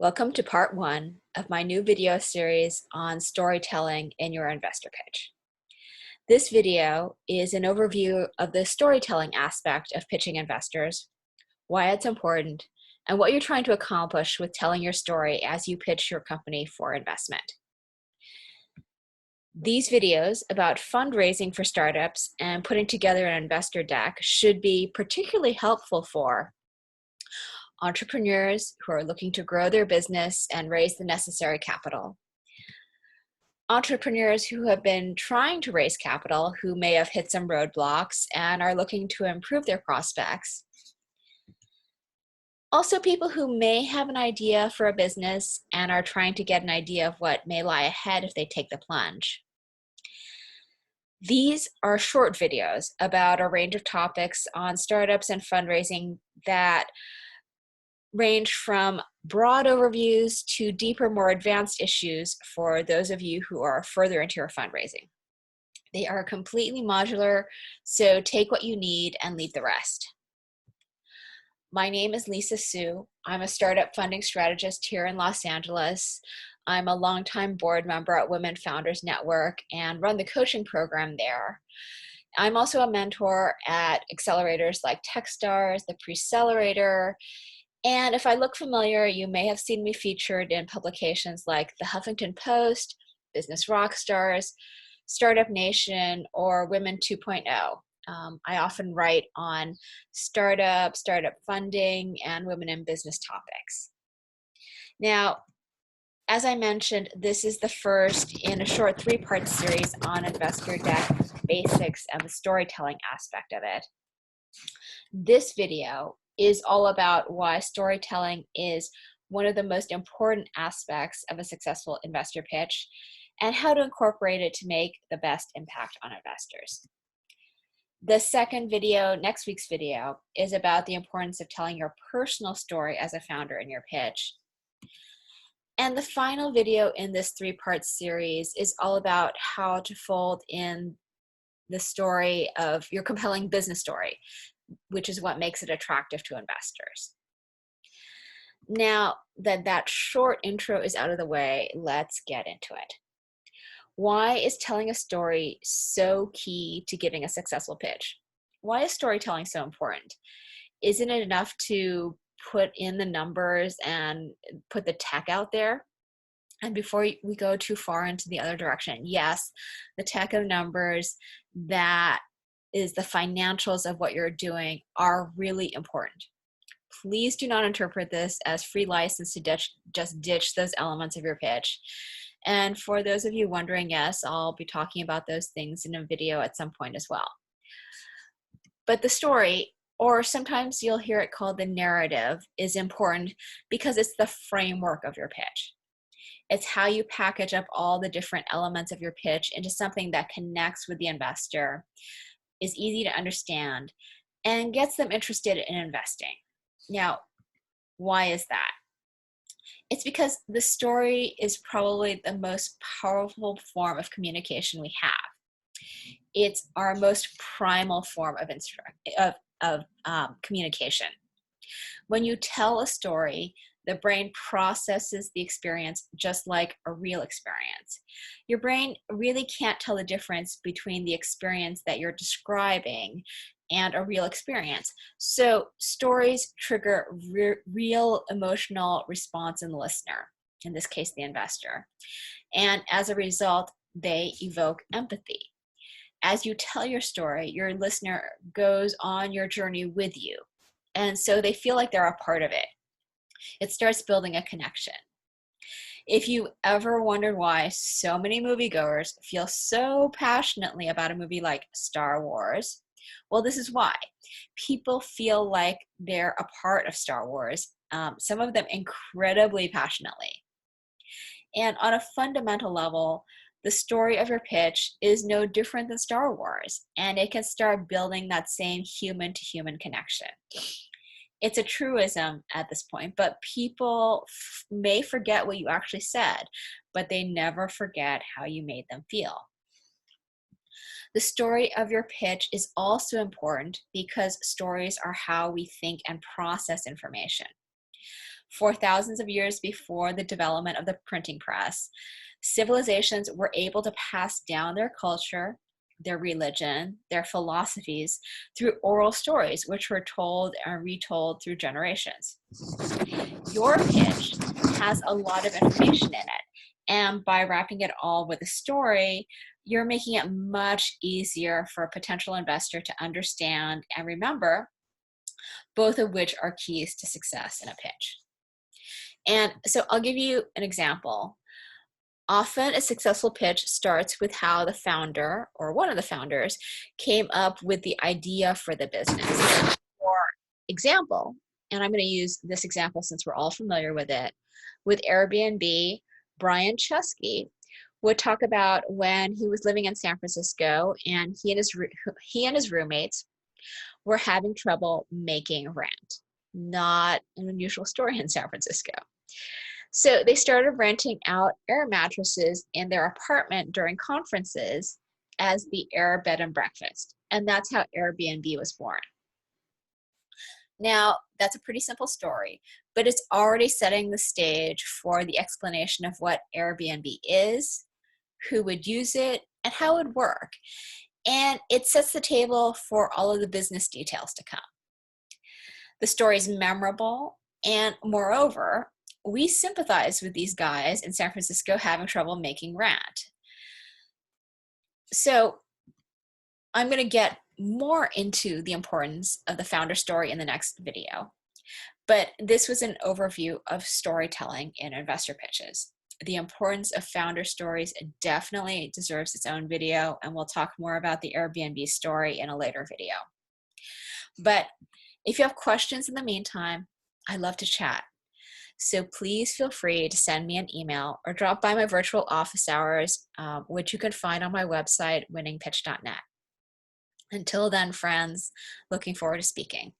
Welcome to part one of my new video series on storytelling in your investor pitch. This video is an overview of the storytelling aspect of pitching investors, why it's important, and what you're trying to accomplish with telling your story as you pitch your company for investment. These videos about fundraising for startups and putting together an investor deck should be particularly helpful for entrepreneurs who are looking to grow their business and raise the necessary capital, entrepreneurs who have been trying to raise capital who may have hit some roadblocks and are looking to improve their prospects, also people who may have an idea for a business and are trying to get an idea of what may lie ahead if they take the plunge. These are short videos about a range of topics on startups and fundraising that range from broad overviews to deeper, more advanced issues for those of you who are further into your fundraising. They are completely modular, so take what you need and leave the rest. My name is Lisa Sue. I'm a startup funding strategist here in Los Angeles. I'm a longtime board member at Women Founders Network and run the coaching program there. I'm also a mentor at accelerators like Techstars, the Precelerator, and if I look familiar, you may have seen me featured in publications like the Huffington Post, Business Rockstars, Startup Nation, or Women 2.0. I often write on startup funding, and women in business topics. Now, as I mentioned, this is the first in a short 3-part series on investor deck basics and the storytelling aspect of it. This video is all about why storytelling is one of the most important aspects of a successful investor pitch and how to incorporate it to make the best impact on investors. The second video, next week's video, is about the importance of telling your personal story as a founder in your pitch. And the final video in this 3-part series is all about how to fold in the story of your compelling business story, which is what makes it attractive to investors. Now that short intro is out of the way, let's get into it. Why is telling a story so key to giving a successful pitch? Why is storytelling so important? Isn't it enough to put in the numbers and put the tech out there? And before we go too far into the other direction, yes, the tech and numbers, that is the financials of what you're doing, are really important. Please do not interpret this as free license to just ditch those elements of your pitch. And for those of you wondering, yes, I'll be talking about those things in a video at some point as well. But the story, or sometimes you'll hear it called the narrative, is important because it's the framework of your pitch. It's how you package up all the different elements of your pitch into something that connects with the investor, is easy to understand, and gets them interested in investing. Now, why is that? It's because the story is probably the most powerful form of communication we have. It's our most primal form of communication. When you tell a story, the brain processes the experience just like a real experience. Your brain really can't tell the difference between the experience that you're describing and a real experience. So stories trigger real emotional response in the listener, in this case, the investor. And as a result, they evoke empathy. As you tell your story, your listener goes on your journey with you. And so they feel like they're a part of it. It starts building a connection. If you ever wondered why so many moviegoers feel so passionately about a movie like Star Wars, well, this is why. People feel like they're a part of Star Wars, some of them incredibly passionately. And on a fundamental level, the story of your pitch is no different than Star Wars, and it can start building that same human-to-human connection. It's a truism at this point, but people may forget what you actually said, but they never forget how you made them feel. The story of your pitch is also important because stories are how we think and process information. For thousands of years before the development of the printing press, civilizations were able to pass down their culture, their religion, their philosophies through oral stories, which were told and retold through generations. Your pitch has a lot of information in it, and by wrapping it all with a story, you're making it much easier for a potential investor to understand and remember, both of which are keys to success in a pitch. And so I'll give you an example. Often a successful pitch starts with how the founder or one of the founders came up with the idea for the business. For example, and I'm going to use this example since we're all familiar with it, with Airbnb, Brian Chesky would talk about when he was living in San Francisco and he and his roommates were having trouble making rent. Not an unusual story in San Francisco. So they started renting out air mattresses in their apartment during conferences as the air bed and breakfast. And that's how Airbnb was born. Now, that's a pretty simple story, but it's already setting the stage for the explanation of what Airbnb is, who would use it, and how it would work. And it sets the table for all of the business details to come. The story is memorable, and moreover, we sympathize with these guys in San Francisco having trouble making rent. So I'm going to get more into the importance of the founder story in the next video. But this was an overview of storytelling in investor pitches. The importance of founder stories definitely deserves its own video, and we'll talk more about the Airbnb story in a later video. But if you have questions in the meantime, I love to chat. So please feel free to send me an email or drop by my virtual office hours, which you can find on my website, winningpitch.net. Until then, friends, looking forward to speaking.